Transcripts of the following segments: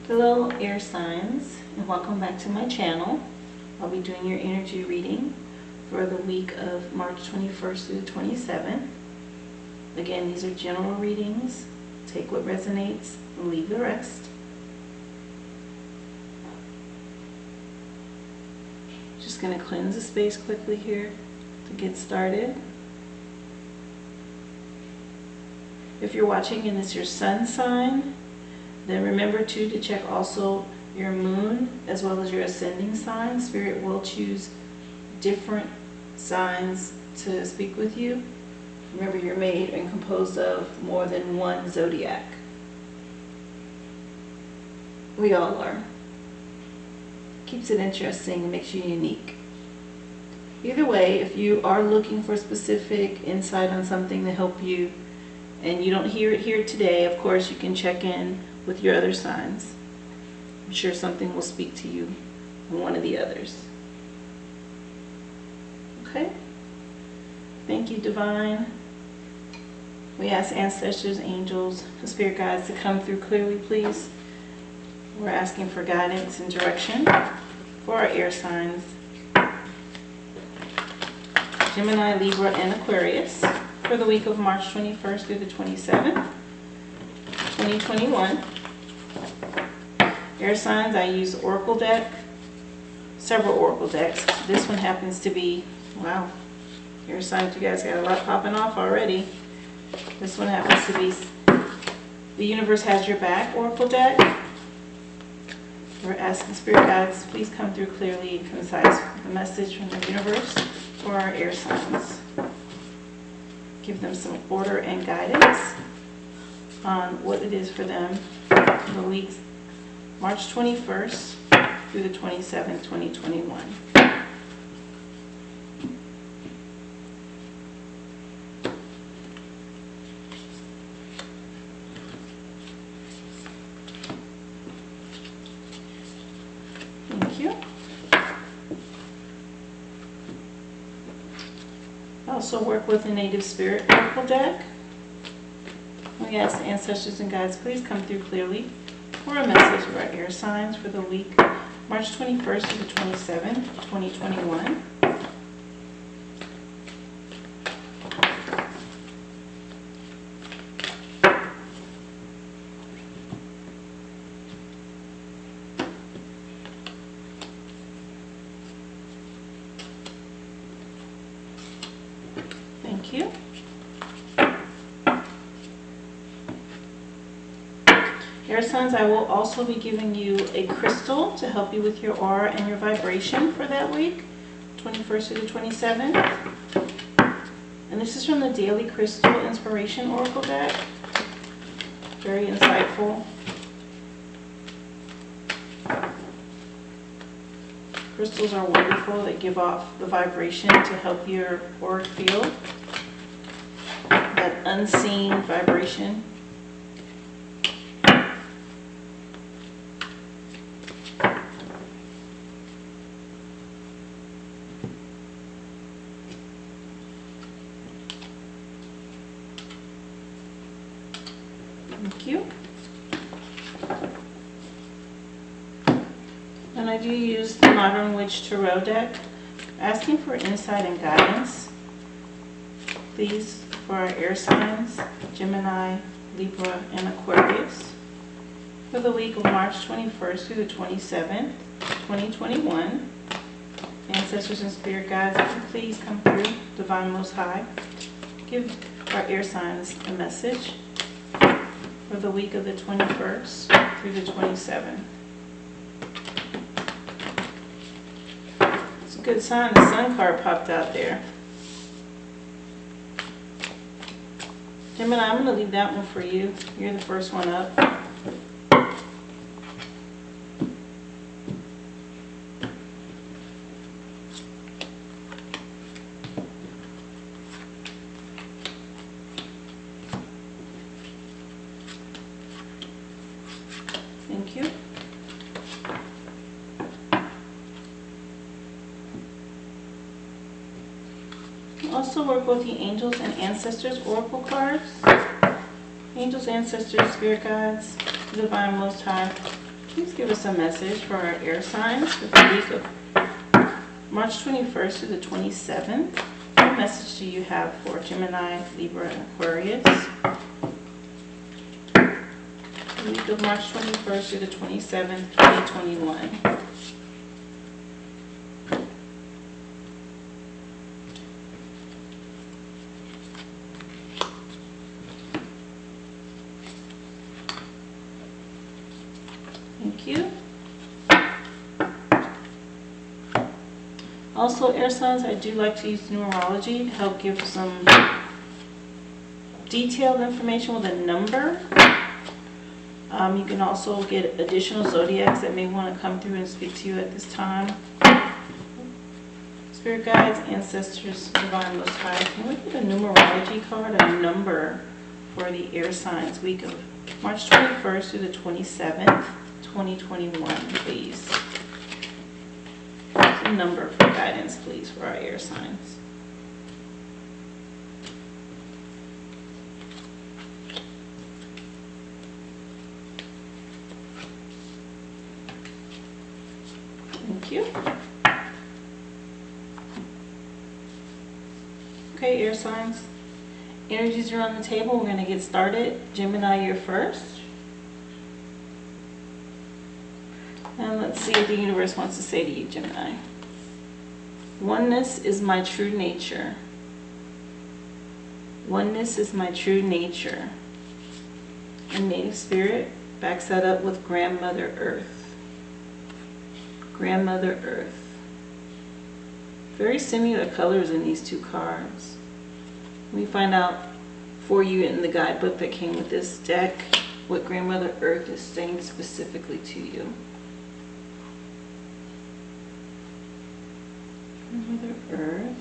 Hello air signs, and welcome back to my channel. I'll be doing your energy reading for the week of March 21st through the 27th. Again, these are general readings. Take what resonates and leave the rest. Just going to cleanse the space quickly here to get started. If you're watching and it's your sun sign, then remember too to check also your moon as well as your ascending sign. Spirit will choose different signs to speak with you. Remember, you're made and composed of more than one zodiac. We all are. Keeps it interesting and makes you unique. Either way, if you are looking for specific insight on something to help you and you don't hear it here today, of course you can check in with your other signs. I'm sure something will speak to you in one of the others. Okay? Thank you, Divine. We ask ancestors, angels, and spirit guides to come through clearly, please. We're asking for guidance and direction for our air signs, Gemini, Libra, and Aquarius, for the week of March 21st through the 27th, 2021. Air signs, I use Oracle deck, several Oracle decks. This one happens to be, wow, air signs, you guys got a lot popping off already. This one happens to be The Universe Has Your Back Oracle deck. We're asking spirit guides, please come through clearly and concise with the message from the universe for our air signs. Give them some order and guidance on what it is for them in the weeks March 21st through the 27th, 2021. Thank you. I also work with the Native Spirit Oracle deck. We ask the ancestors and guides, please come through clearly for a message of our air signs for the week March 21st to the 27th, 2021. Thank you. Air signs, I will also be giving you a crystal to help you with your aura and your vibration for that week, 21st to the 27th. And this is from the Daily Crystal Inspiration Oracle deck. Very insightful. Crystals are wonderful. They give off the vibration to help your auric field. That unseen vibration. Thank you. And I do use the Modern Witch Tarot deck, asking for insight and guidance, please, for our air signs, Gemini, Libra, and Aquarius, for the week of March 21st through the 27th, 2021. Ancestors and spirit guides, please come through, Divine Most High. Give our air signs a message for the week of the 21st through the 27th. It's a good sign the Sun card popped out there. Gemini, I'm going to leave that one for you. You're the first one up. Thank you. Also work with the Angels and Ancestors Oracle cards. Angels, ancestors, spirit guides, divine most high, Please give us a message for our air signs for the week of March 21st to the 27th. What message do you have for Gemini, Libra, and Aquarius? The week of March 21st to the 27th, 2021. Thank you. Also, air signs, I do like to use numerology to help give some detailed information with a number. You can also get additional zodiacs that may want to come through and speak to you at this time. Spirit guides, ancestors, divine most high. Can we get a numerology card, a number for the air signs week of March 21st through the 27th, 2021, please? A number for guidance, please, for our air signs. Thank you. Okay, air signs. Energies are on the table. We're going to get started. Gemini, you're first. And let's see what the universe wants to say to you, Gemini. Oneness is my true nature. Oneness is my true nature. And Native Spirit backs that up with Grandmother Earth. Grandmother Earth. Very similar colors in these two cards. We find out for you in the guidebook that came with this deck what Grandmother Earth is saying specifically to you. Grandmother Earth.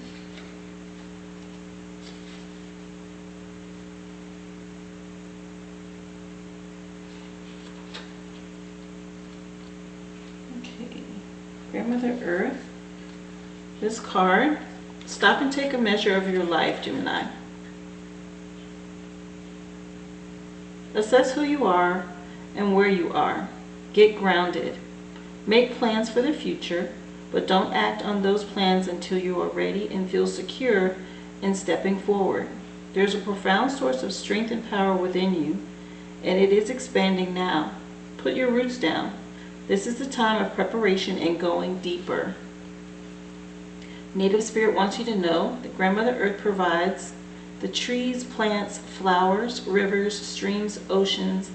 Okay. Grandmother Earth. This card. Stop and take a measure of your life, Gemini. Assess who you are and where you are. Get grounded. Make plans for the future, but don't act on those plans until you are ready and feel secure in stepping forward. There's a profound source of strength and power within you, and it is expanding now. Put your roots down. This is the time of preparation and going deeper. Native Spirit wants you to know that Grandmother Earth provides the trees, plants, flowers, rivers, streams, oceans,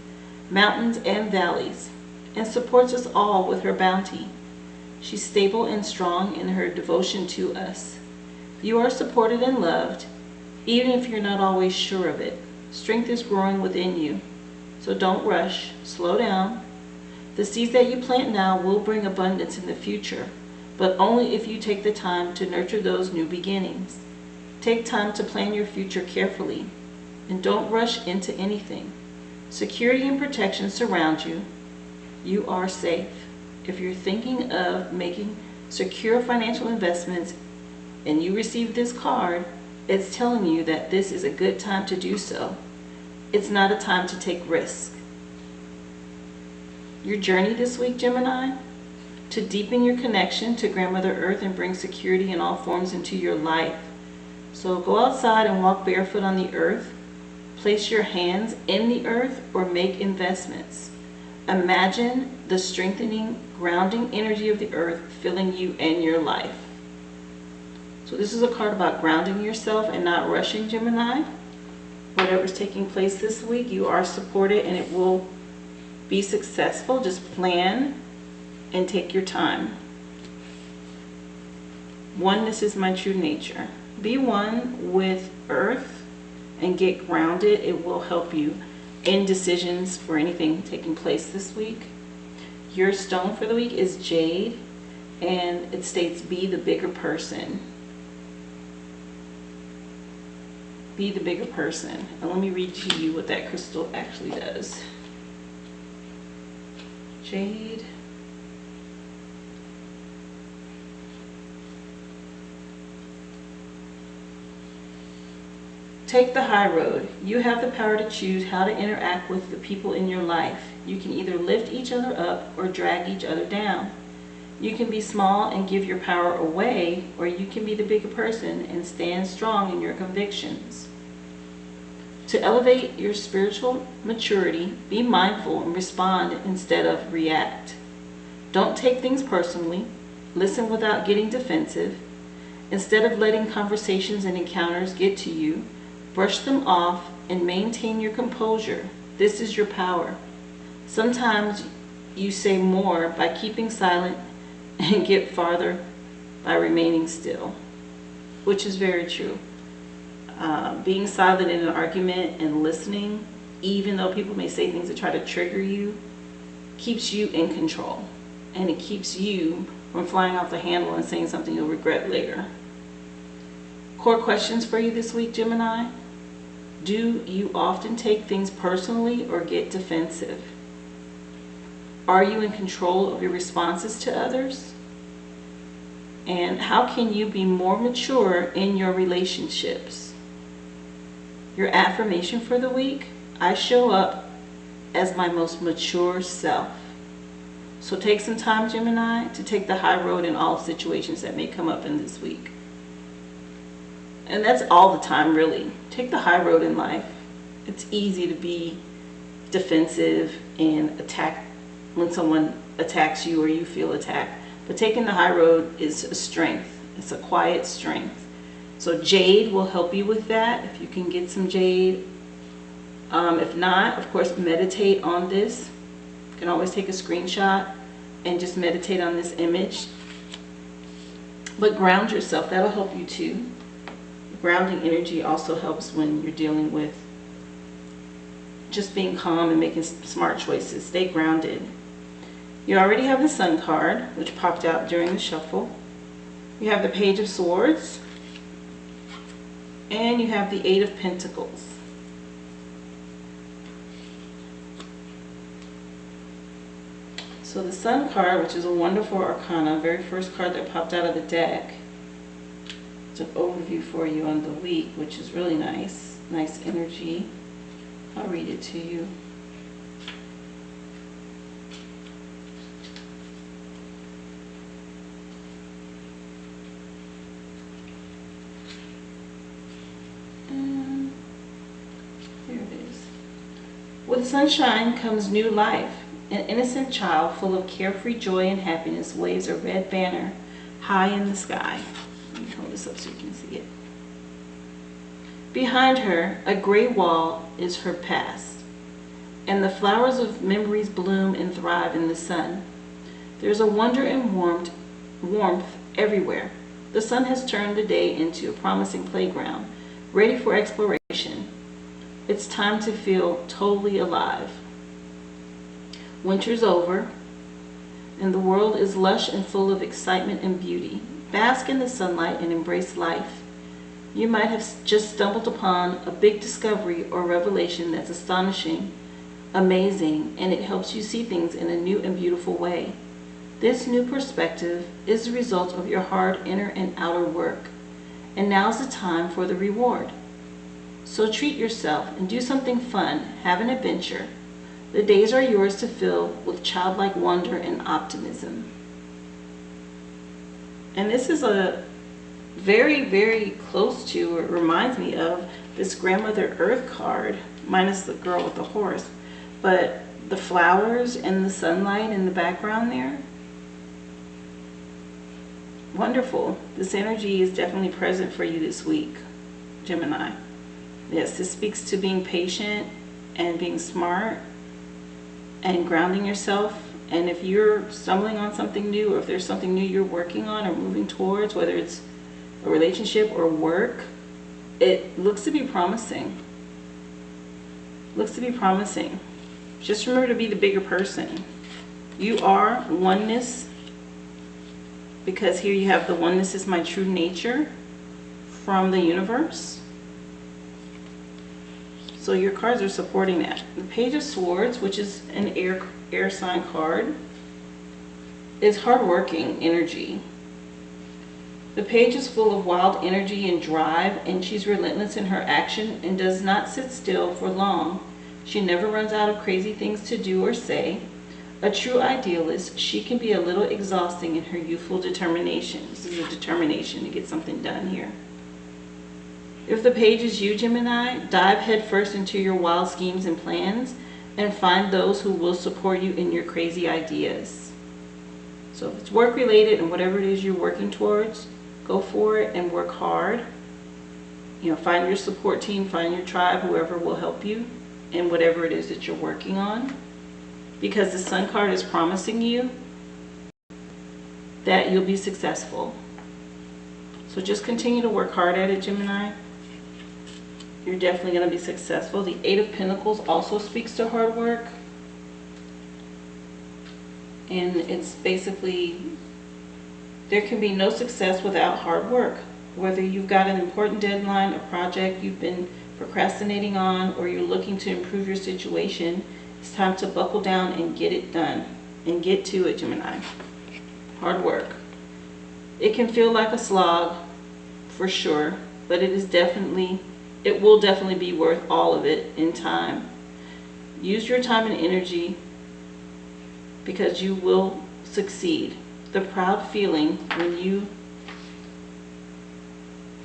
mountains, and valleys, and supports us all with her bounty. She's stable and strong in her devotion to us. You are supported and loved, even if you're not always sure of it. Strength is growing within you, so don't rush. Slow down. The seeds that you plant now will bring abundance in the future, but only if you take the time to nurture those new beginnings. Take time to plan your future carefully, and don't rush into anything. Security and protection surround you. You are safe. If you're thinking of making secure financial investments and you receive this card, it's telling you that this is a good time to do so. It's not a time to take risks. Your journey this week, Gemini, to deepen your connection to Grandmother Earth and bring security in all forms into your life. So go outside and walk barefoot on the earth. Place your hands in the earth or make investments. Imagine the strengthening, grounding energy of the earth filling you and your life. So this is a card about grounding yourself and not rushing, Gemini. Whatever's taking place this week, you are supported and it will be successful. Just plan and take your time. Oneness is my true nature. Be one with earth and get grounded. It will help you in decisions for anything taking place this week. Your stone for the week is jade, and it states be the bigger person. Be the bigger person. And let me read to you what that crystal actually does. Jade. Take the high road. You have the power to choose how to interact with the people in your life. You can either lift each other up or drag each other down. You can be small and give your power away, or you can be the bigger person and stand strong in your convictions. To elevate your spiritual maturity, be mindful and respond instead of react. Don't take things personally. Listen without getting defensive. Instead of letting conversations and encounters get to you, brush them off and maintain your composure. This is your power. Sometimes you say more by keeping silent and get farther by remaining still, which is very true. Being silent in an argument and listening, even though people may say things to try to trigger you, keeps you in control. And it keeps you from flying off the handle and saying something you'll regret later. Core questions for you this week, Gemini. Do you often take things personally or get defensive? Are you in control of your responses to others? And how can you be more mature in your relationships? Your affirmation for the week: I show up as my most mature self. So take some time, Gemini, to take the high road in all situations that may come up in this week. And that's all the time, really. Take the high road in life. It's easy to be defensive and attack when someone attacks you or you feel attacked. But taking the high road is a strength. It's a quiet strength. So jade will help you with that, if you can get some jade. If not, of course, meditate on this. You can always take a screenshot and just meditate on this image. But ground yourself. That'll help you too. Grounding energy also helps when you're dealing with just being calm and making smart choices. Stay grounded. You already have the Sun card, which popped out during the shuffle. You have the Page of Swords. And you have the Eight of Pentacles. So the Sun card, which is a wonderful arcana, very first card that popped out of the deck. It's an overview for you on the week, which is really nice. Nice energy. I'll read it to you. And here it is. With sunshine comes new life. An innocent child full of carefree joy and happiness waves a red banner high in the sky. Let me hold this up so you can see it. Behind her, a gray wall is her past, and the flowers of memories bloom and thrive in the sun. There's a wonder and warmth everywhere. The sun has turned the day into a promising playground, ready for exploration. It's time to feel totally alive. Winter's over, and the world is lush and full of excitement and beauty. Bask in the sunlight and embrace life. You might have just stumbled upon a big discovery or revelation that's astonishing, amazing, and it helps you see things in a new and beautiful way. This new perspective is the result of your hard inner and outer work, and now's the time for the reward. So treat yourself and do something fun, have an adventure. The days are yours to fill with childlike wonder and optimism. And this is a very, very close to, or it reminds me of, this Grandmother Earth card, minus the girl with the horse. But the flowers and the sunlight in the background there, wonderful. This energy is definitely present for you this week, Gemini. Yes, this speaks to being patient and being smart and grounding yourself. And if you're stumbling on something new, or if there's something new you're working on or moving towards, whether it's a relationship or work, it looks to be promising. Looks to be promising. Just remember to be the bigger person. You are oneness, because here you have the oneness is my true nature from the universe. So your cards are supporting that. The Page of Swords, which is an air sign card, is hardworking energy. The page is full of wild energy and drive, and she's relentless in her action and does not sit still for long. She never runs out of crazy things to do or say. A true idealist, she can be a little exhausting in her youthful determination. This is a determination to get something done here. If the page is you, Gemini, dive headfirst into your wild schemes and plans and find those who will support you in your crazy ideas. So if it's work related and whatever it is you're working towards, go for it and work hard. You know, find your support team, find your tribe, whoever will help you in whatever it is that you're working on. Because the Sun card is promising you that you'll be successful. So just continue to work hard at it, Gemini. You're definitely going to be successful. The Eight of Pentacles also speaks to hard work. And it's basically, there can be no success without hard work. Whether you've got an important deadline, a project you've been procrastinating on, or you're looking to improve your situation, it's time to buckle down and get it done. And get to it, Gemini. Hard work. It can feel like a slog, for sure, but it will definitely be worth all of it in time. Use your time and energy because you will succeed. The proud feeling when you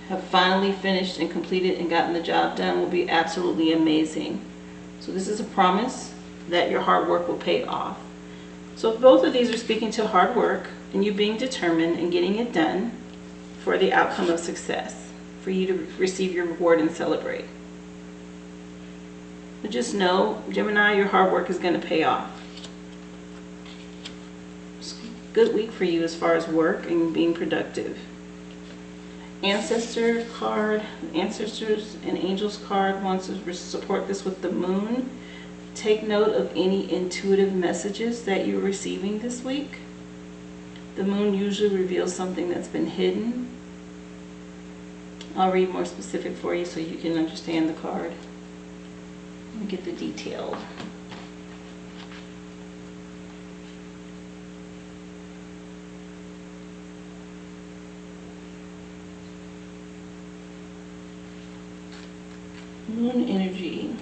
have finally finished and completed and gotten the job done will be absolutely amazing. So this is a promise that your hard work will pay off. So if both of these are speaking to hard work and you being determined and getting it done for the outcome of success, for you to receive your reward and celebrate. But just know, Gemini, your hard work is going to pay off. It's a good week for you as far as work and being productive. Ancestor card, Ancestors and Angels card wants to support this with the Moon. Take note of any intuitive messages that you're receiving this week. The Moon usually reveals something that's been hidden. I'll read more specific for you so you can understand the card. Let me get the detail. Moon energy.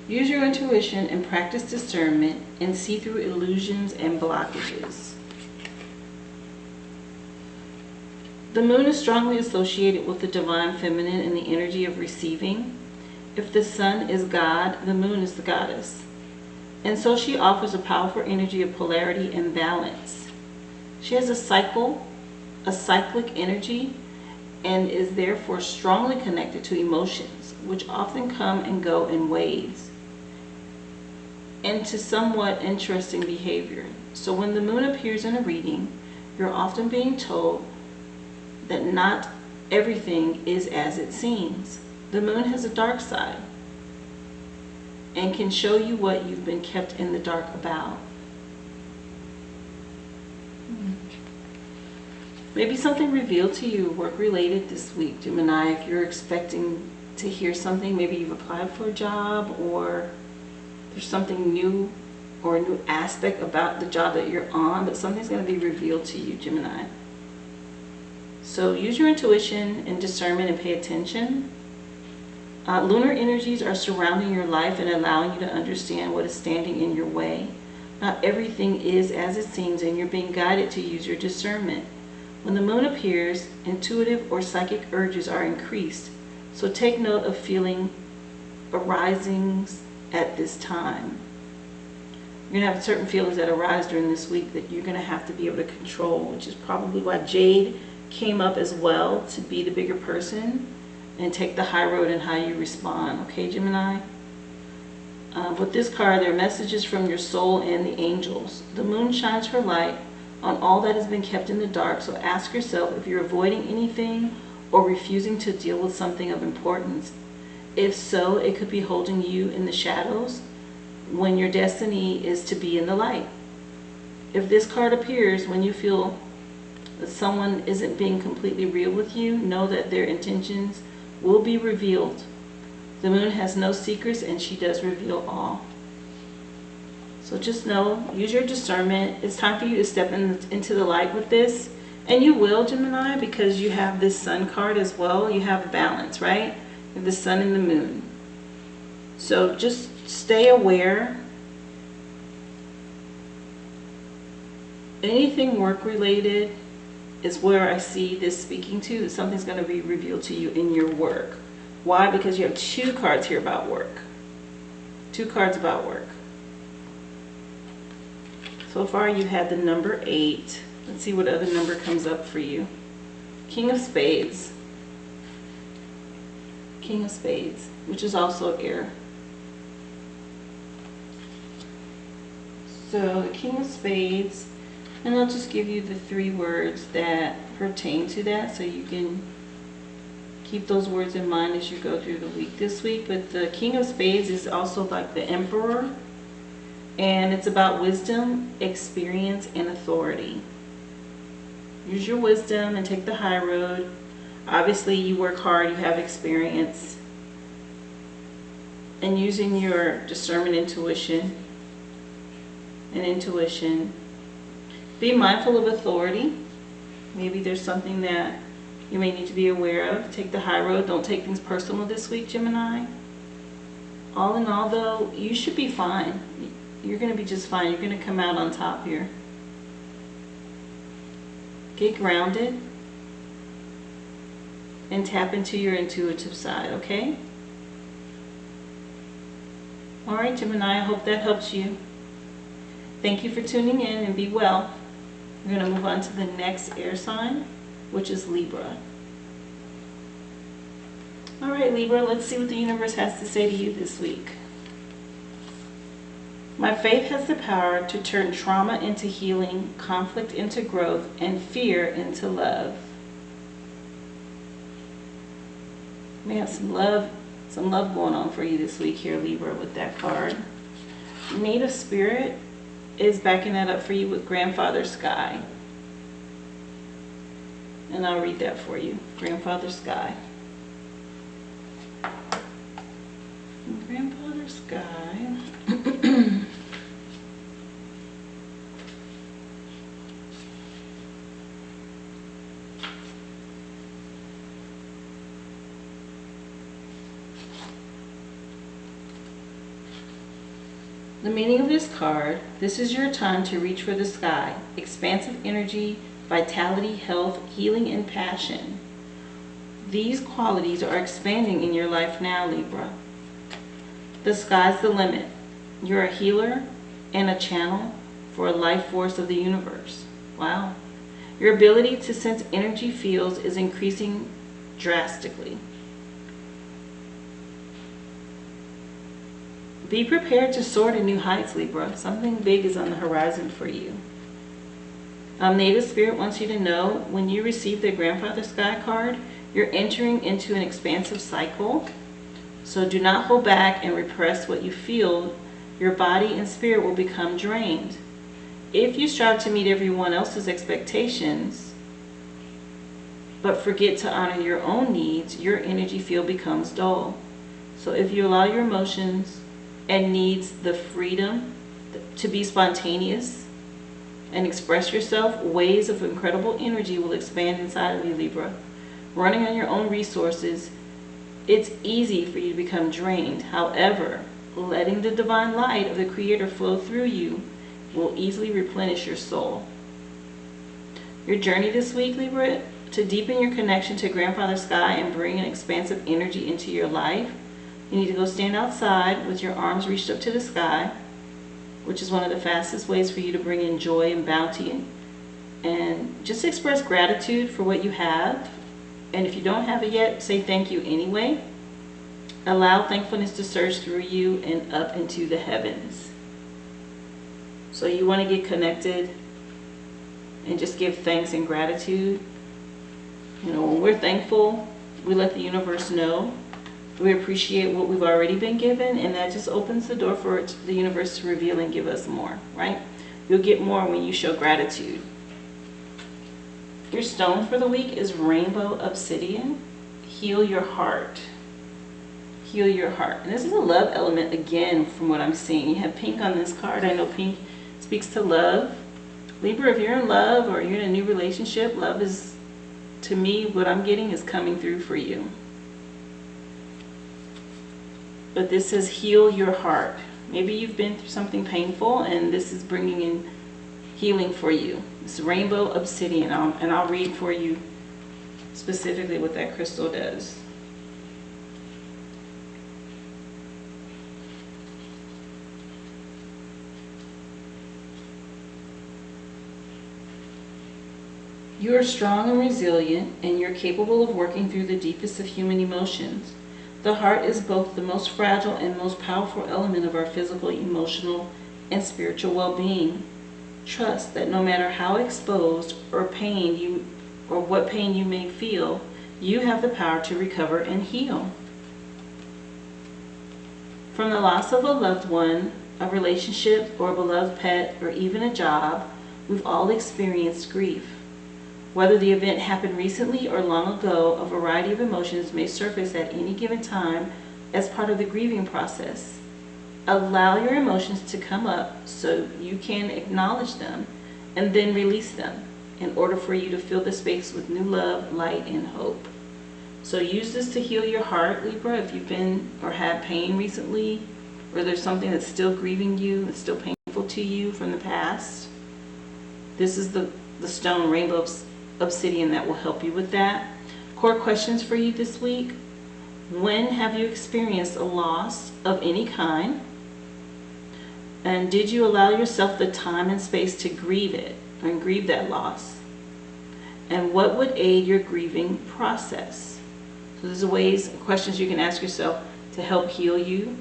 Use your intuition and practice discernment and see through illusions and blockages. The Moon is strongly associated with the divine feminine and the energy of receiving. If the Sun is God, the Moon is the goddess. And so she offers a powerful energy of polarity and balance. She has a cyclic energy, and is therefore strongly connected to emotions, which often come and go in waves, and to somewhat interesting behavior. So when the Moon appears in a reading, you're often being told that not everything is as it seems. The Moon has a dark side and can show you what you've been kept in the dark about. Maybe something revealed to you work-related this week, Gemini. If you're expecting to hear something, maybe you've applied for a job, or there's something new or a new aspect about the job that you're on, but something's going to be revealed to you, Gemini. So use your intuition and discernment and pay attention. Lunar energies are surrounding your life and allowing you to understand what is standing in your way. Not everything is as it seems, and you're being guided to use your discernment. When the Moon appears, intuitive or psychic urges are increased. So take note of feeling arisings at this time. You're going to have certain feelings that arise during this week that you're going to have to be able to control, which is probably why Jade came up as well, to be the bigger person and take the high road in how you respond. Okay, Gemini? With this card, there are messages from your soul and the angels. The Moon shines her light on all that has been kept in the dark, so ask yourself if you're avoiding anything or refusing to deal with something of importance. If so, it could be holding you in the shadows when your destiny is to be in the light. If this card appears when you feel that someone isn't being completely real with you, know that their intentions will be revealed. The Moon has no secrets, and she does reveal all. So just know, use your discernment. It's time for you to step into the light with this. And you will, Gemini, because you have this sun card as well. You have balance, right? You have the sun and the moon. So just stay aware. Anything work related is where I see this speaking to. Something's going to be revealed to you in your work. Why? Because you have 2 cards here about work. 2 cards about work. So far you've had the number 8. Let's see what other number comes up for you. King of Spades. King of Spades, which is also air. So the King of Spades, and I'll just give you the 3 words that pertain to that so you can keep those words in mind as you go through the week this week. But the King of Spades is also like the Emperor, and it's about wisdom, experience, and authority. Use your wisdom and take the high road. Obviously you work hard, you have experience, and using your discernment, intuition. Be mindful of authority. Maybe there's something that you may need to be aware of. Take the high road. Don't take things personal this week, Gemini. All in all, though, you should be fine. You're going to be just fine. You're going to come out on top here. Get grounded and tap into your intuitive side, okay? All right, Gemini, I hope that helps you. Thank you for tuning in, and be well. We're going to move on to the next air sign, which is Libra. All right, Libra, let's see what the universe has to say to you this week. My faith has the power to turn trauma into healing, conflict into growth, and fear into love. We have some love going on for you this week here, Libra, with that card. Native Spirit is backing that up for you with Grandfather Sky. And I'll read that for you. Grandfather Sky. Grandfather Sky. The meaning of this card: this is your time to reach for the sky. Expansive energy, vitality, health, healing, and passion. These qualities are expanding in your life now, Libra. The sky's the limit. You're a healer and a channel for a life force of the universe. Wow. Your ability to sense energy fields is increasing drastically. Be prepared to soar to new heights, Libra. Something big is on the horizon for you. Native Spirit wants you to know, when you receive the Grandfather Sky card, you're entering into an expansive cycle. So do not hold back and repress what you feel. Your body and spirit will become drained. If you strive to meet everyone else's expectations, but forget to honor your own needs, your energy field becomes dull. So if you allow your emotions and needs the freedom to be spontaneous and express yourself, waves of incredible energy will expand inside of you, Libra. Running on your own resources, it's easy for you to become drained. However, letting the divine light of the Creator flow through you will easily replenish your soul. Your journey this week, Libra, to deepen your connection to Grandfather Sky and bring an expansive energy into your life, you need to go stand outside with your arms reached up to the sky, which is one of the fastest ways for you to bring in joy and bounty, and just express gratitude for what you have. And if you don't have it yet, say thank you anyway. Allow thankfulness to surge through you and up into the heavens. So you want to get connected and just give thanks and gratitude. You know, when we're thankful, we let the universe know. We appreciate what we've already been given, and that just opens the door for the universe to reveal and give us more, right? You'll get more when you show gratitude. Your stone for the week is Rainbow Obsidian. Heal your heart. heal your heart. And this is a love element again from what I'm seeing. You have pink on this card. I know pink speaks to love. Libra, if you're in love or you're in a new relationship, love is, to me, what I'm getting is coming through for you. But this says heal your heart. Maybe you've been through something painful and this is bringing in healing for you. It's rainbow obsidian, and I'll read for you specifically what that crystal does. You are strong and resilient, and you're capable of working through the deepest of human emotions. The heart is both the most fragile and most powerful element of our physical, emotional, and spiritual well-being. Trust that no matter how exposed or what pain you may feel, you have the power to recover and heal. From the loss of a loved one, a relationship, or a beloved pet, or even a job, we've all experienced grief. Whether the event happened recently or long ago, a variety of emotions may surface at any given time as part of the grieving process. Allow your emotions to come up so you can acknowledge them and then release them in order for you to fill the space with new love, light, and hope. So use this to heal your heart, Libra, if you've been or had pain recently, or there's something that's still grieving you, that's still painful to you from the past. This is the stone, rainbow obsidian, that will help you with that. Core questions for you this week. When have you experienced a loss of any kind? And did you allow yourself the time and space to grieve it and grieve that loss? And what would aid your grieving process? So there's ways, questions you can ask yourself to help heal you.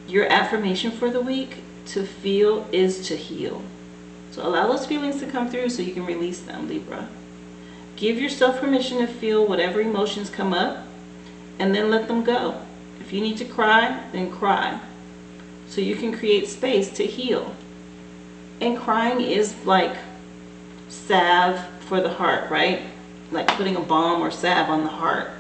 Your affirmation for the week: to feel is to heal. So allow those feelings to come through so you can release them, Libra. Give yourself permission to feel whatever emotions come up and then let them go. If you need to cry, then cry. So you can create space to heal. And crying is like salve for the heart, right? Like putting a balm or salve on the heart.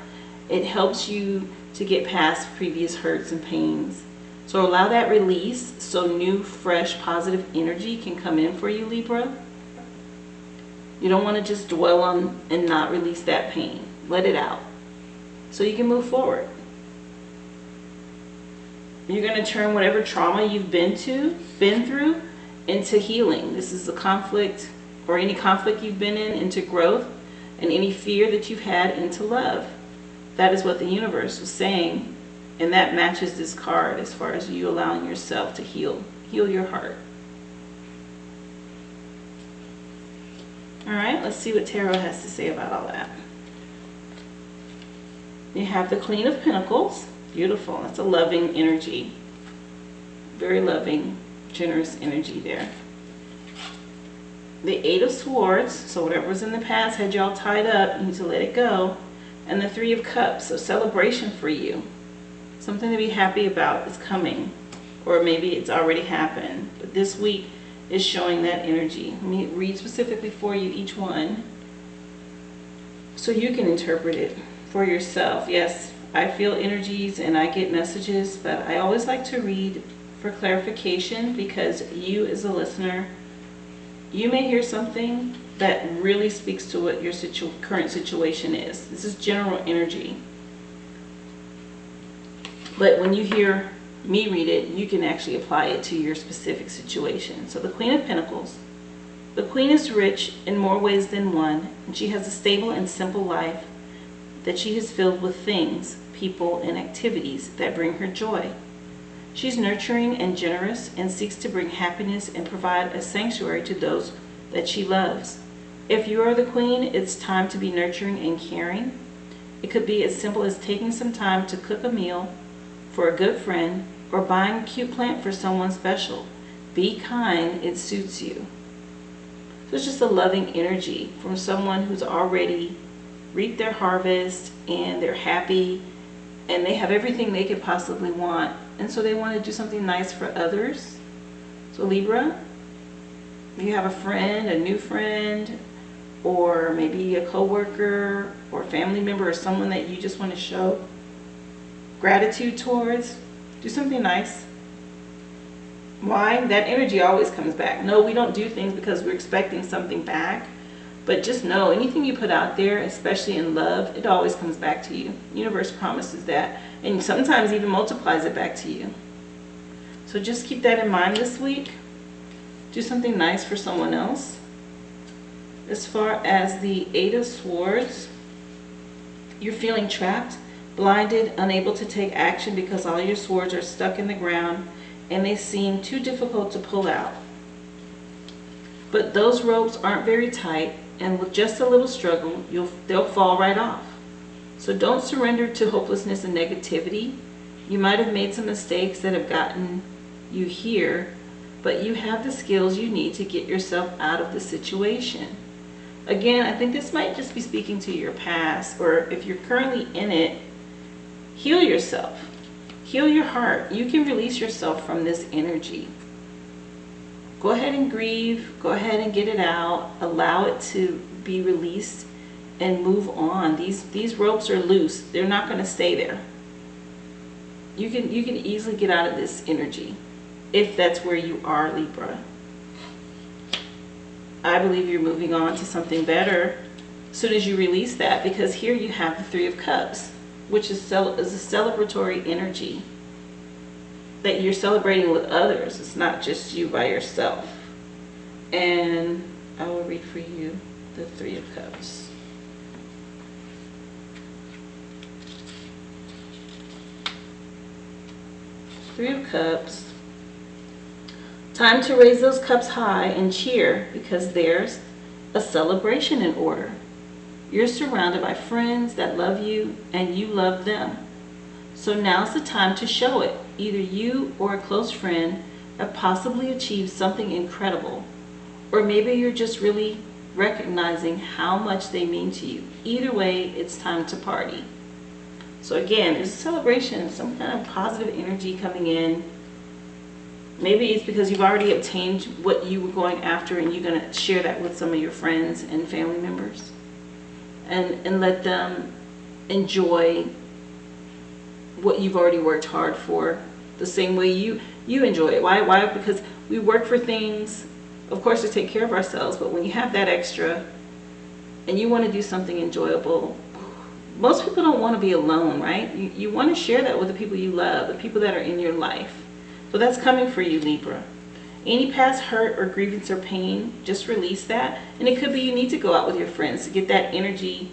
It helps you to get past previous hurts and pains. So allow that release so new, fresh, positive energy can come in for you, Libra. You don't want to just dwell on and not release that pain. Let it out so you can move forward. You're going to turn whatever trauma you've been through into healing. This is the conflict, or any conflict you've been in, into growth, and any fear that you've had into love. That is what the universe was saying. And that matches this card as far as you allowing yourself to heal your heart. All right, let's see what Tarot has to say about all that. You have the Queen of Pentacles. Beautiful. That's a loving energy. Very loving, generous energy there. The Eight of Swords. So whatever was in the past had y'all tied up, you need to let it go. And the Three of Cups. So celebration for you. Something to be happy about is coming, or maybe it's already happened, but this week is showing that energy. Let me read specifically for you each one so you can interpret it for yourself. Yes, I feel energies and I get messages, but I always like to read for clarification, because you as a listener, you may hear something that really speaks to what your current situation is. This is general energy. But when you hear me read it, you can actually apply it to your specific situation. So the Queen of Pentacles. The Queen is rich in more ways than one, and she has a stable and simple life that she is filled with things, people, and activities that bring her joy. She's nurturing and generous and seeks to bring happiness and provide a sanctuary to those that she loves. If you are the Queen, it's time to be nurturing and caring. It could be as simple as taking some time to cook a meal for a good friend, or buying a cute plant for someone special. Be kind, it suits you. So it's just a loving energy from someone who's already reaped their harvest and they're happy and they have everything they could possibly want, and so they want to do something nice for others. So Libra, you have a friend, a new friend, or maybe a co-worker or family member, or someone that you just want to show gratitude towards, do something nice. Why? That energy always comes back. No, we don't do things because we're expecting something back. But just know, anything you put out there, especially in love, it always comes back to you. The universe promises that. And sometimes even multiplies it back to you. So just keep that in mind this week. Do something nice for someone else. As far as the Eight of Swords, you're feeling trapped, blinded, unable to take action because all your swords are stuck in the ground and they seem too difficult to pull out. But those ropes aren't very tight, and with just a little struggle, they'll fall right off. So don't surrender to hopelessness and negativity. You might have made some mistakes that have gotten you here, but you have the skills you need to get yourself out of the situation. Again, I think this might just be speaking to your past, or if you're currently in it, heal yourself. Heal your heart. You can release yourself from this energy. Go ahead and grieve. Go ahead and get it out. Allow it to be released and move on. These ropes are loose. They're not going to stay there. You can easily get out of this energy if that's where you are, Libra. I believe you're moving on to something better as soon as you release that, because here you have the Three of Cups, which is a celebratory energy that you're celebrating with others. It's not just you by yourself. And I will read for you the Three of Cups. Three of Cups. Time to raise those cups high and cheer, because there's a celebration in order. You're surrounded by friends that love you and you love them. So now's the time to show it. Either you or a close friend have possibly achieved something incredible, or maybe you're just really recognizing how much they mean to you. Either way, it's time to party. So again, there's a celebration, some kind of positive energy coming in. Maybe it's because you've already obtained what you were going after, and you're going to share that with some of your friends and family members. And let them enjoy what you've already worked hard for the same way you enjoy it. Why? Because we work for things, of course, to take care of ourselves, but when you have that extra and you want to do something enjoyable, most people don't want to be alone, right? You want to share that with the people you love, the people that are in your life. So that's coming for you, Libra. Any past hurt or grievance or pain, just release that. And it could be you need to go out with your friends to get that energy,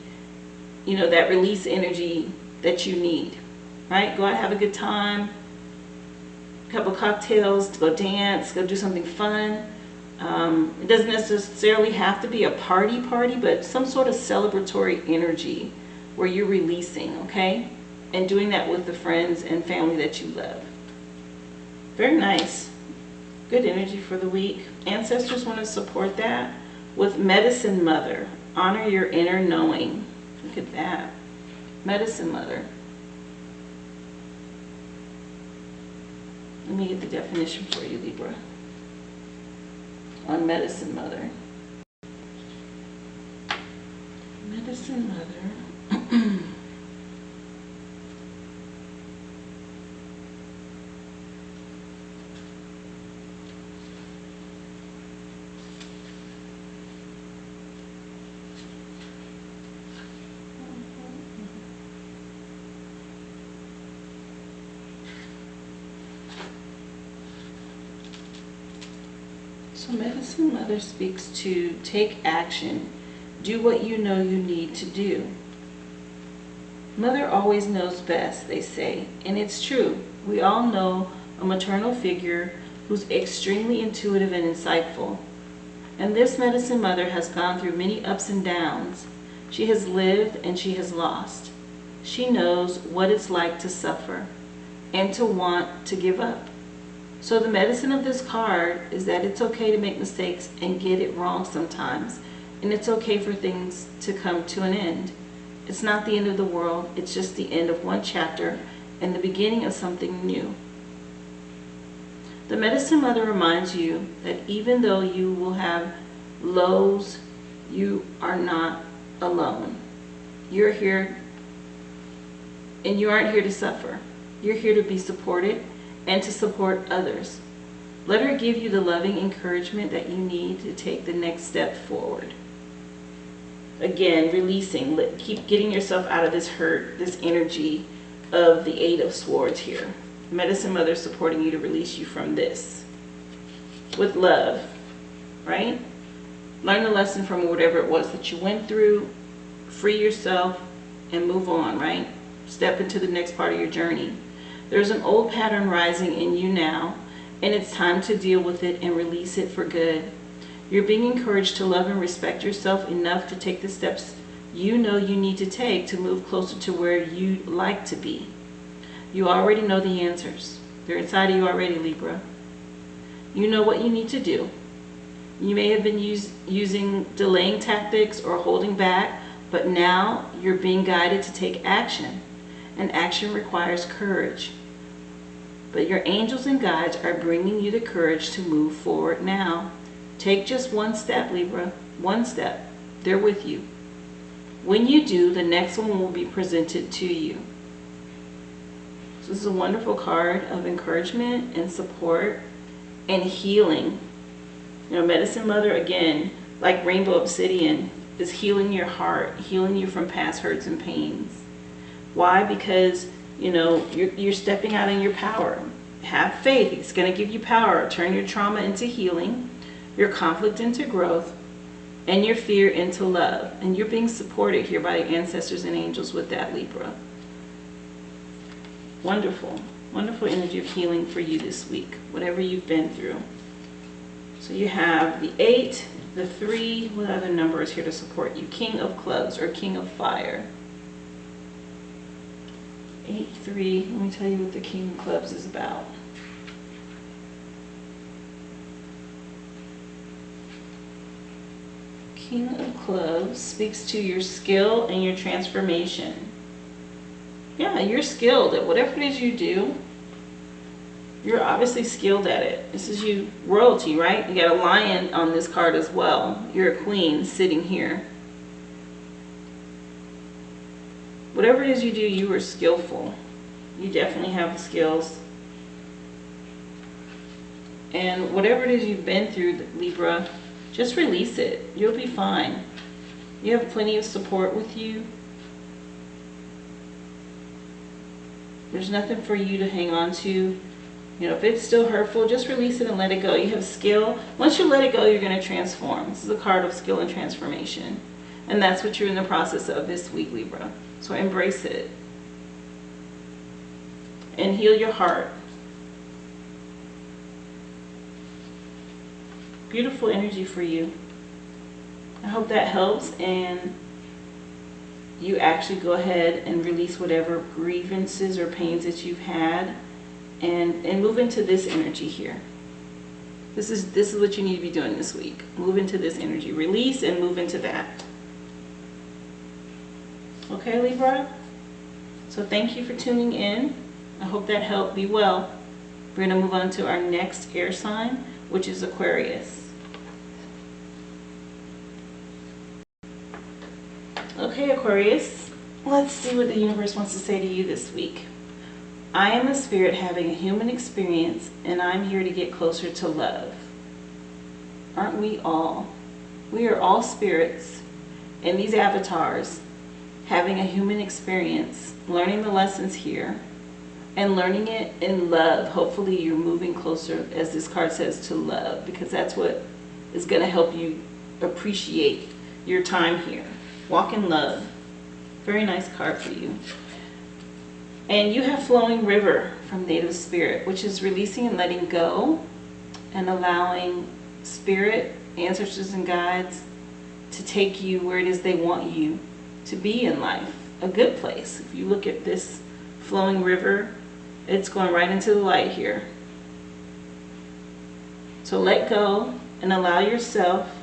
that release energy that you need, right? Go out, have a good time, a couple cocktails, to go dance, go do something fun. It doesn't necessarily have to be a party, but some sort of celebratory energy where you're releasing, okay? And doing that with the friends and family that you love. Very nice. Good energy for the week. Ancestors want to support that with Medicine Mother. Honor your inner knowing. Look at that. Medicine Mother. Let me get the definition for you, Libra, on Medicine Mother. Medicine Mother. So Medicine Mother speaks to take action, do what you know you need to do. Mother always knows best, they say, and it's true. We all know a maternal figure who's extremely intuitive and insightful. And this Medicine Mother has gone through many ups and downs. She has lived and she has lost. She knows what it's like to suffer and to want to give up. So the medicine of this card is that it's okay to make mistakes and get it wrong sometimes. And it's okay for things to come to an end. It's not the end of the world. It's just the end of one chapter and the beginning of something new. The Medicine Mother reminds you that even though you will have lows, you are not alone. You're here and you aren't here to suffer. You're here to be supported and to support others. Let her give you the loving encouragement that you need to take the next step forward. Again, releasing, keep getting yourself out of this hurt, this energy of the Eight of Swords here. Medicine Mother supporting you to release you from this. With love, right? Learn the lesson from whatever it was that you went through. Free yourself and move on, right? Step into the next part of your journey. There's an old pattern rising in you now, and it's time to deal with it and release it for good. You're being encouraged to love and respect yourself enough to take the steps you know you need to take to move closer to where you'd like to be. You already know the answers. They're inside of you already, Libra. You know what you need to do. You may have been using delaying tactics or holding back, but now you're being guided to take action. And action requires courage. But your angels and guides are bringing you the courage to move forward now. Take just one step, Libra. One step. They're with you. When you do, the next one will be presented to you. So this is a wonderful card of encouragement and support and healing. You know, Medicine Mother, again, like Rainbow Obsidian, is healing your heart, healing you from past hurts and pains. Why? Because, you know, you're stepping out in your power. Have faith. It's going to give you power. Turn your trauma into healing, your conflict into growth, and your fear into love. And you're being supported here by the ancestors and angels with that, Libra. Wonderful. Wonderful energy of healing for you this week, whatever you've been through. So you have the 8, the 3, what other number is here to support you? King of Clubs or King of Fire. 8, 3, let me tell you what the King of Clubs is about. King of Clubs speaks to your skill and your transformation. Yeah, you're skilled at whatever it is you do. You're obviously skilled at it. This is you, royalty, right? You got a lion on this card as well. You're a queen sitting here. Whatever it is you do, you are skillful. You definitely have the skills. And whatever it is you've been through, Libra, just release it. You'll be fine. You have plenty of support with you. There's nothing for you to hang on to. You know, if it's still hurtful, just release it and let it go. You have skill. Once you let it go, you're going to transform. This is a card of skill and transformation. And that's what you're in the process of this week, Libra. So embrace it. And heal your heart. Beautiful energy for you. I hope that helps and you actually go ahead and release whatever grievances or pains that you've had and move into this energy here. This is what you need to be doing this week. Move into this energy. Release and move into that. Okay, Libra? So thank you for tuning in. I hope that helped. Be well. We're going to move on to our next air sign, which is Aquarius. Okay, Aquarius, let's see what the universe wants to say to you this week. I am a spirit having a human experience, and I'm here to get closer to love. Aren't we all? We are all spirits in these avatars having a human experience, learning the lessons here, and learning it in love. Hopefully you're moving closer, as this card says, to love, because that's what is going to help you appreciate your time here. Walk in love. Very nice card for you. And you have Flowing River from Native Spirit, which is releasing and letting go and allowing spirit, ancestors and guides to take you where it is they want you to be in life. A good place. If you look at this flowing river, it's going right into the light here. So let go and allow yourself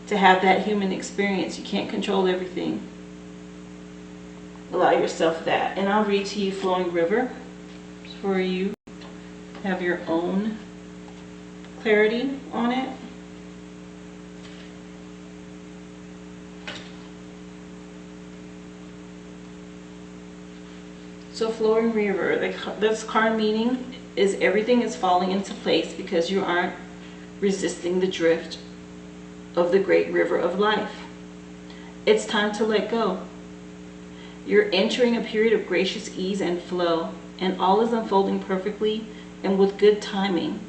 to have that human experience. You can't control everything. Allow yourself that. And I'll read to you Flowing River for you. Have your own clarity on it. So flowing river, this card meaning is everything is falling into place because you aren't resisting the drift of the great river of life. It's time to let go. You're entering a period of gracious ease and flow, and all is unfolding perfectly and with good timing.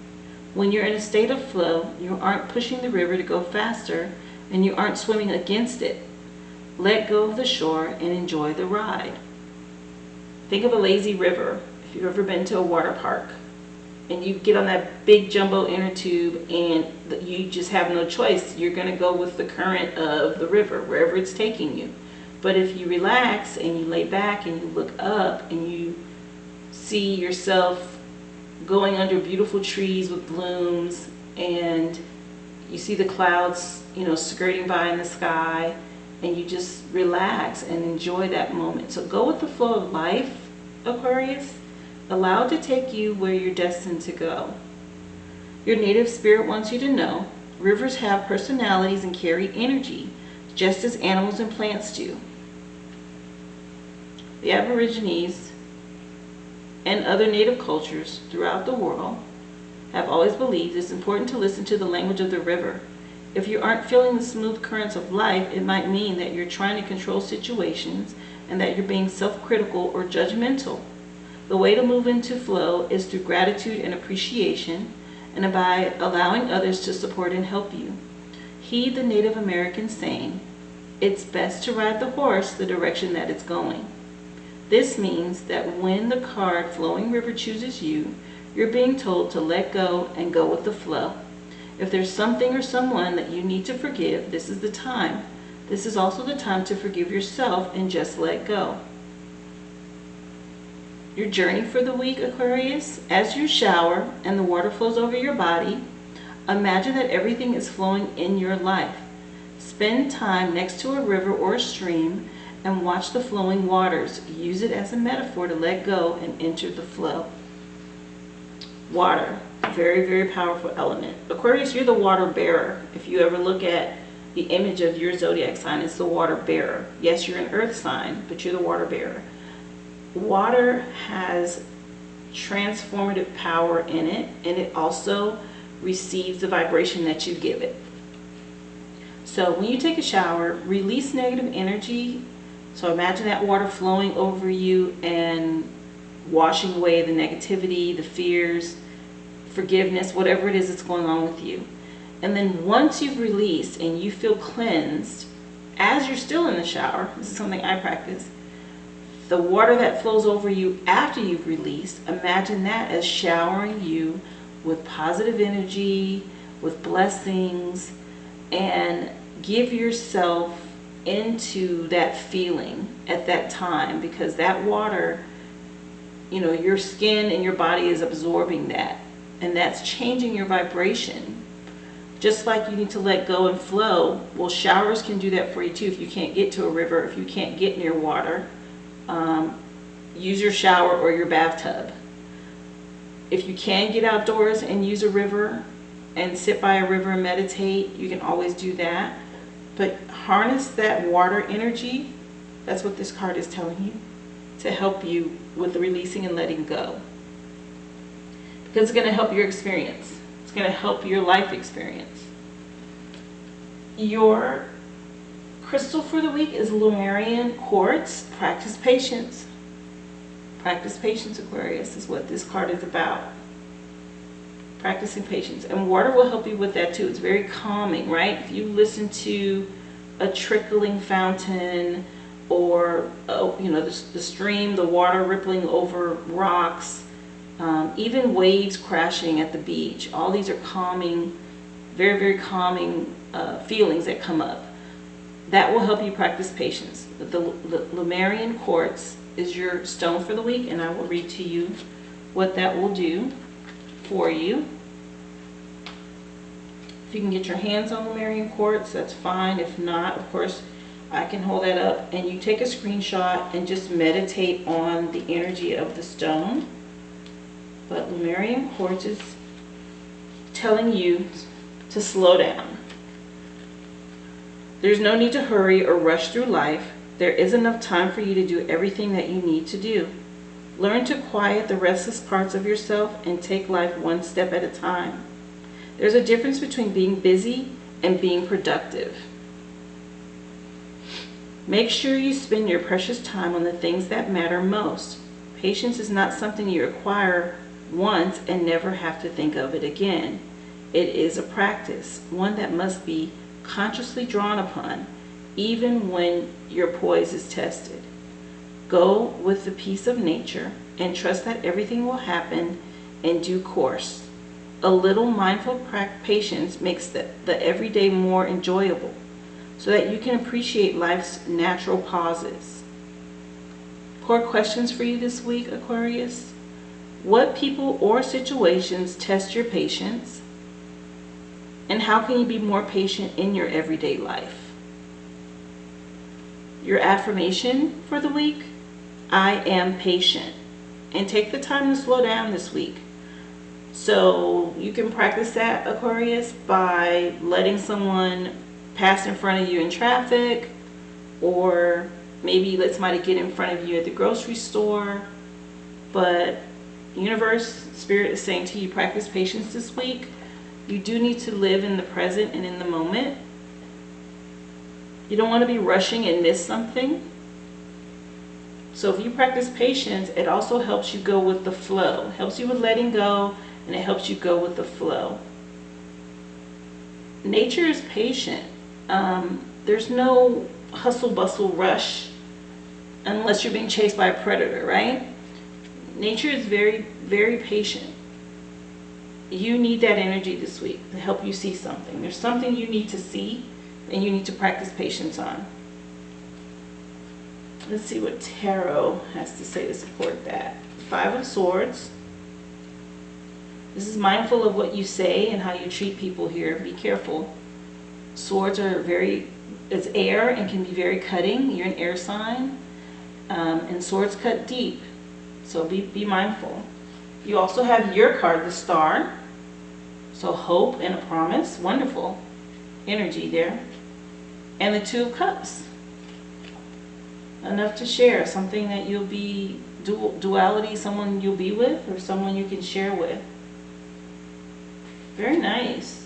When you're in a state of flow, you aren't pushing the river to go faster, and you aren't swimming against it. Let go of the shore and enjoy the ride. Think of a lazy river. If you've ever been to a water park and you get on that big jumbo inner tube and you just have no choice, you're going to go with the current of the river wherever it's taking you. But if you relax and you lay back and you look up and you see yourself going under beautiful trees with blooms, and you see the clouds, skirting by in the sky, and you just relax and enjoy that moment. So go with the flow of life, Aquarius. Allow it to take you where you're destined to go. Your native spirit wants you to know rivers have personalities and carry energy, just as animals and plants do. The Aborigines and other native cultures throughout the world have always believed it's important to listen to the language of the river. If you aren't feeling the smooth currents of life, it might mean that you're trying to control situations and that you're being self-critical or judgmental. The way to move into flow is through gratitude and appreciation, and by allowing others to support and help you. Heed the Native American saying, "It's best to ride the horse the direction that it's going." This means that when the card Flowing River chooses you, you're being told to let go and go with the flow. If there's something or someone that you need to forgive, this is the time. This is also the time to forgive yourself and just let go. Your journey for the week, Aquarius, as you shower and the water flows over your body, imagine that everything is flowing in your life. Spend time next to a river or a stream and watch the flowing waters. Use it as a metaphor to let go and enter the flow. Water, very, very powerful element. Aquarius, you're the water bearer. If you ever look at the image of your zodiac sign, it's the water bearer. Yes, you're an earth sign, but you're the water bearer. Water has transformative power in it, and it also receives the vibration that you give it. So when you take a shower, release negative energy. So imagine that water flowing over you and washing away the negativity, the fears, forgiveness, whatever it is that's going on with you. And then once you've released and you feel cleansed, as you're still in the shower, this is something I practice, the water that flows over you after you've released, imagine that as showering you with positive energy, with blessings, and give yourself into that feeling at that time, because that water, your skin and your body is absorbing that, and that's changing your vibration. Just like you need to let go and flow, well, showers can do that for you too. If you can't get to a river, if you can't get near water, use your shower or your bathtub. If you can get outdoors and use a river and sit by a river and meditate, you can always do that. But harness that water energy. That's what this card is telling you, to help you with the releasing and letting go. Because it's going to help your experience. It's going to help your life experience. Your crystal for the week is Lemurian quartz. Practice patience. Practice patience, Aquarius, is what this card is about. Practicing patience. And water will help you with that too. It's very calming, right? If you listen to a trickling fountain, or the stream, the water rippling over rocks, even waves crashing at the beach, all these are calming, very, very calming feelings that come up. That will help you practice patience. The Lemurian quartz is your stone for the week, and I will read to you what that will do for you. If you can get your hands on Lemurian quartz, that's fine. If not, of course, I can hold that up, and you take a screenshot and just meditate on the energy of the stone. But Lemurian quartz is telling you to slow down. There's no need to hurry or rush through life. There is enough time for you to do everything that you need to do. Learn to quiet the restless parts of yourself and take life one step at a time. There's a difference between being busy and being productive. Make sure you spend your precious time on the things that matter most. Patience is not something you acquire once and never have to think of it again. It is a practice, one that must be consciously drawn upon, even when your poise is tested. Go with the peace of nature and trust that everything will happen in due course. A little mindful patience makes the everyday more enjoyable, so that you can appreciate life's natural pauses. Core questions for you this week, Aquarius. What people or situations test your patience? And how can you be more patient in your everyday life? Your affirmation for the week: I am patient. And take the time to slow down this week. So you can practice that, Aquarius, by letting someone pass in front of you in traffic, or maybe you let somebody get in front of you at the grocery store. But universe, spirit is saying to you, practice patience this week. You do need to live in the present and in the moment. You don't want to be rushing and miss something. So if you practice patience, it also helps you go with the flow. It helps you with letting go, and it helps you go with the flow. Nature is patient. There's no hustle bustle rush unless you're being chased by a predator, right? Nature is very, very patient. You need that energy this week to help you see something. There's something you need to see, and you need to practice patience on. Let's see what Tarot has to say to support that. Five of Swords. This is mindful of what you say and how you treat people here. Be careful. Swords are it's air and can be very cutting. You're an air sign. And swords cut deep. So be mindful. You also have your card, the Star. So hope and a promise. Wonderful energy there. And the Two of Cups. Enough to share. Something that you'll be, duality, someone you'll be with or someone you can share with. Very nice.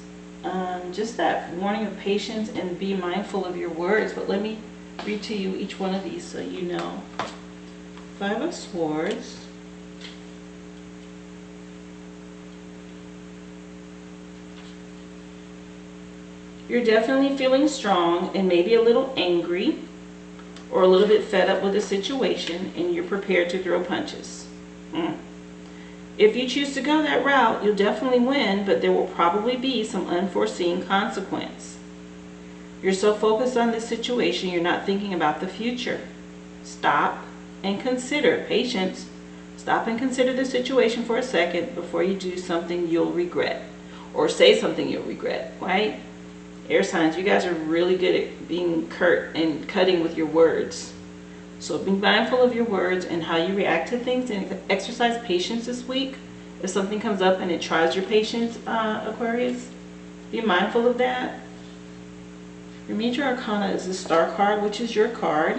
Just that warning of patience and be mindful of your words. But let me read to you each one of these so you know. Five of Swords. You're definitely feeling strong and maybe a little angry or a little bit fed up with the situation, and you're prepared to throw punches. If you choose to go that route, you'll definitely win, but there will probably be some unforeseen consequence. You're so focused on this situation, you're not thinking about the future. Stop and consider. Patience. Stop and consider the situation for a second before you do something you'll regret, or say something you'll regret, right? Air signs, you guys are really good at being curt and cutting with your words. So be mindful of your words and how you react to things, and exercise patience this week. If something comes up and it tries your patience, Aquarius, be mindful of that. Your major arcana is the Star card, which is your card.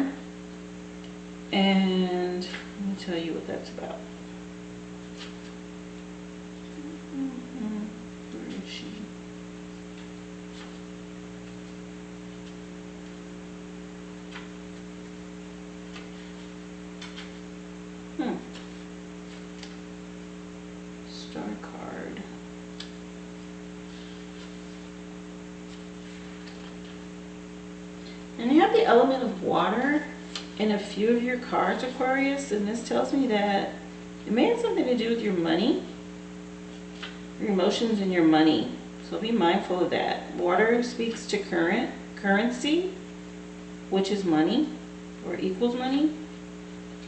And let me tell you what that's about. Where is she? Star card. And you have the element of water in a few of your cards, Aquarius, and this tells me that it may have something to do with your money, your emotions and your money. So be mindful of that. Water speaks to currency, which is money or equals money.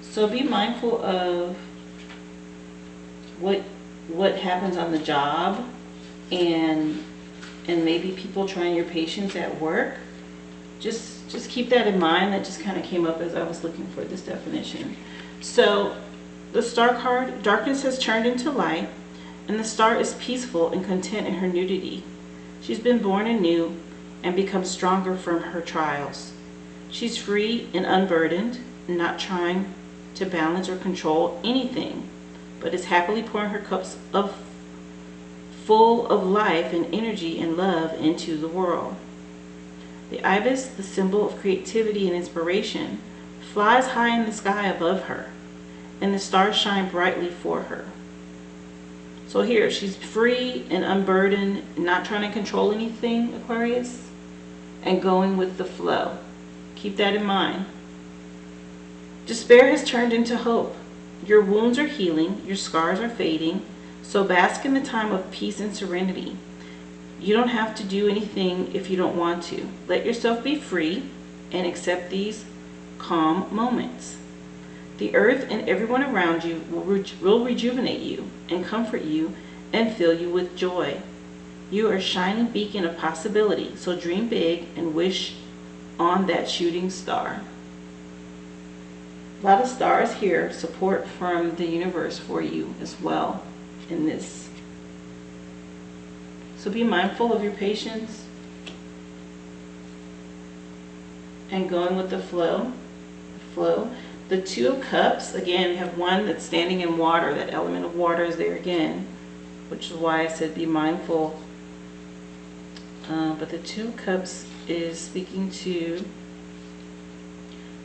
So be mindful of what happens on the job, and maybe people trying your patience at work. Just keep that in mind. That just kind of came up as I was looking for this definition. So the Star card, darkness has turned into light, and the Star is peaceful and content in her nudity. She's been born anew and become stronger from her trials. She's free and unburdened, not trying to to balance or control anything, but is happily pouring her cups full of life and energy and love into the world. The ibis, the symbol of creativity and inspiration, flies high in the sky above her, and the stars shine brightly for her. So here, she's free and unburdened, not trying to control anything, Aquarius, and going with the flow. Keep that in mind. Despair has turned into hope. Your wounds are healing, your scars are fading, so bask in the time of peace and serenity. You don't have to do anything if you don't want to. Let yourself be free and accept these calm moments. The earth and everyone around you will rejuvenate you and comfort you and fill you with joy. You are a shining beacon of possibility, so dream big and wish on that shooting star. A lot of stars here, support from the universe for you as well in this. So be mindful of your patience and going with the flow. The Two of Cups, again, we have one that's standing in water. That element of water is there again, which is why I said be mindful. But the Two of Cups is speaking to,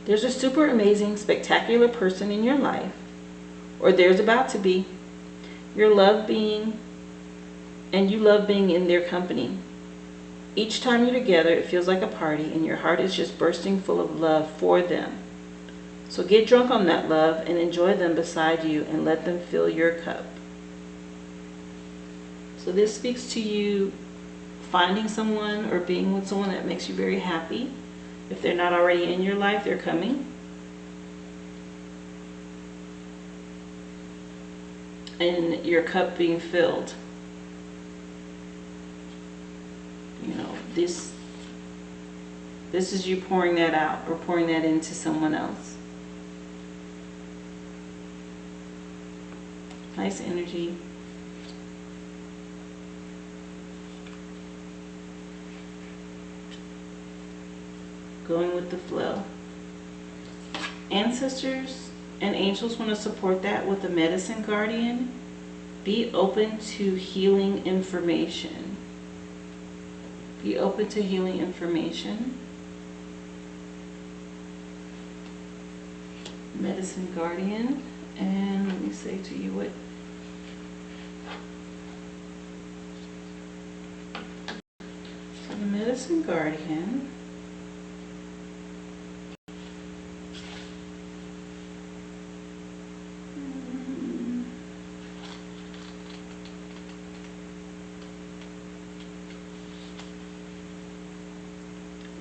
there's a super amazing, spectacular person in your life, or there's about to be. You love being in their company. Each time you're together, it feels like a party, and your heart is just bursting full of love for them. So get drunk on that love and enjoy them beside you and let them fill your cup. So this speaks to you finding someone or being with someone that makes you very happy. If they're not already in your life, they're coming. And your cup being filled. You know, this is you pouring that out or pouring that into someone else. Nice energy. Going with the flow. Ancestors and angels want to support that with the medicine guardian. Be open to healing information. Be open to healing information. Medicine guardian. And let me say to you what so the medicine guardian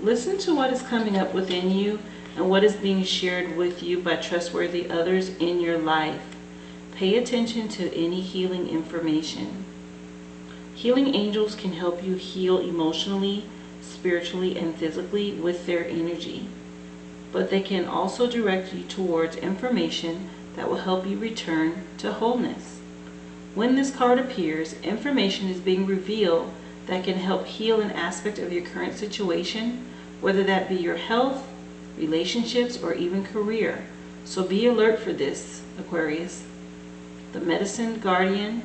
listen to what is coming up within you and what is being shared with you by trustworthy others in your life. Pay attention to any healing information. Healing angels can help you heal emotionally, spiritually, and physically with their energy. But they can also direct you towards information that will help you return to wholeness. When this card appears, information is being revealed that can help heal an aspect of your current situation, whether that be your health, relationships, or even career. So be alert for this, Aquarius. The medicine guardian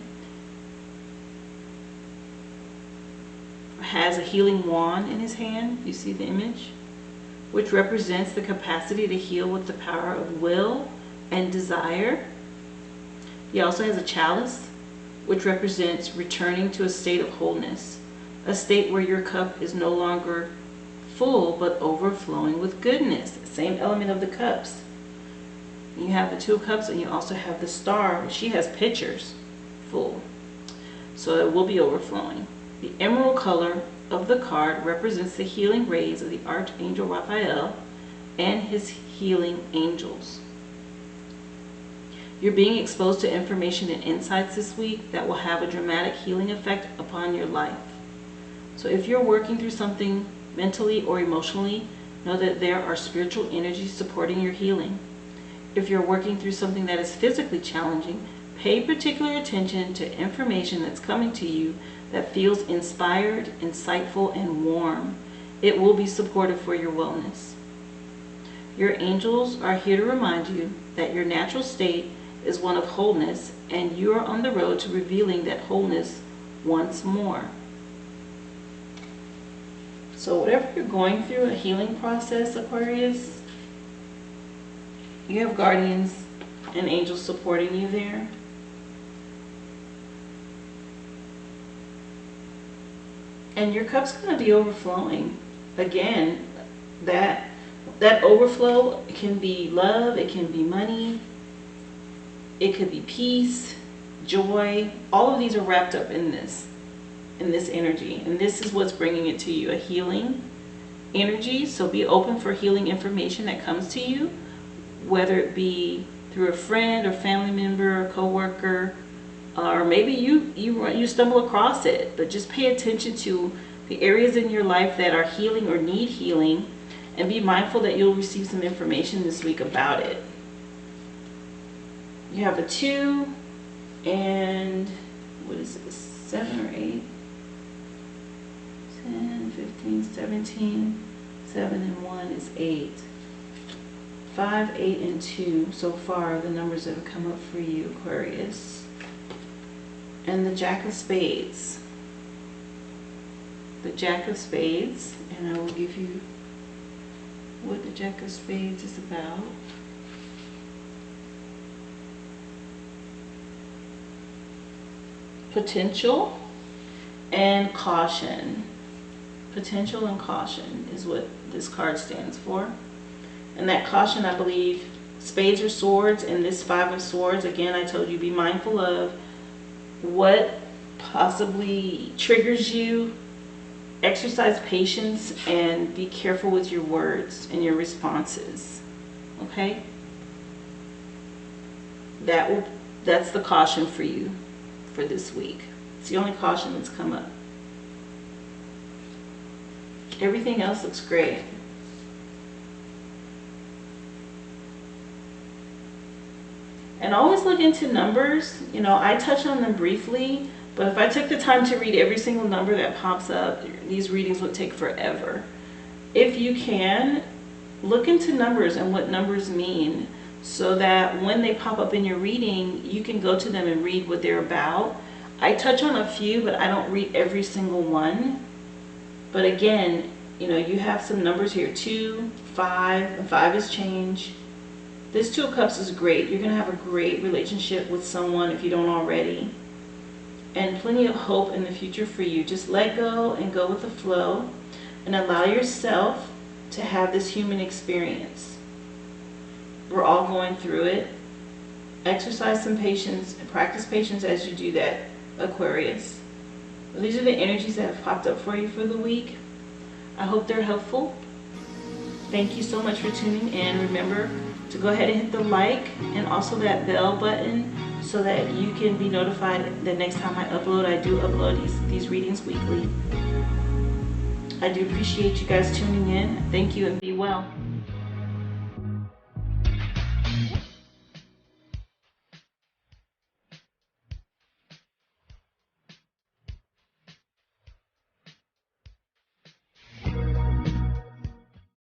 has a healing wand in his hand. You see the image? Which represents the capacity to heal with the power of will and desire. He also has a chalice, which represents returning to a state of wholeness, a state where your cup is no longer full but overflowing with goodness. Same element of the cups. You have the Two of Cups and you also have the star. She has pitchers full, so it will be overflowing. The emerald color of the card represents the healing rays of the Archangel Raphael and his healing angels. You're being exposed to information and insights this week that will have a dramatic healing effect upon your life. So if you're working through something mentally or emotionally, know that there are spiritual energies supporting your healing. If you're working through something that is physically challenging, pay particular attention to information that's coming to you that feels inspired, insightful, and warm. It will be supportive for your wellness. Your angels are here to remind you that your natural state is one of wholeness, and you are on the road to revealing that wholeness once more. So whatever you're going through, a healing process, Aquarius, you have guardians and angels supporting you there. And your cup's going to be overflowing. Again, that overflow can be love, it can be money, it could be peace, joy. All of these are wrapped up in this energy. And this is what's bringing it to you, a healing energy. So be open for healing information that comes to you, whether it be through a friend or family member or co-worker, or maybe you stumble across it. But just pay attention to the areas in your life that are healing or need healing, and be mindful that you'll receive some information this week about it. You have a 2 and what is this, 7 or 8, 10, 15, 17, 7 and 1 is 8. 5, 8, and 2 so far are the numbers that have come up for you, Aquarius. And the Jack of Spades. The Jack of Spades, and I will give you what the Jack of Spades is about. Potential and caution. Potential and caution is what this card stands for. And that caution, I believe, spades or swords, and this 5 of swords, again, I told you, be mindful of what possibly triggers you. Exercise patience and be careful with your words and your responses. Okay? That's the caution for you for this week. It's the only caution that's come up. Everything else looks great. And always look into numbers. You know, I touch on them briefly, but if I took the time to read every single number that pops up, these readings would take forever. If you can, look into numbers and what numbers mean, so that when they pop up in your reading, you can go to them and read what they're about. I touch on a few, but I don't read every single one. But again, you know, you have some numbers here, 2, 5, and 5 is change. This 2 of Cups is great. You're going to have a great relationship with someone if you don't already. And plenty of hope in the future for you. Just let go and go with the flow and allow yourself to have this human experience. We're all going through it. Exercise some patience and practice patience as you do that, Aquarius. Well, these are the energies that have popped up for you for the week. I hope they're helpful. Thank you so much for tuning in. Remember to go ahead and hit the like and also that bell button, so that you can be notified the next time I upload. I do upload these readings weekly. I do appreciate you guys tuning in. Thank you and be well.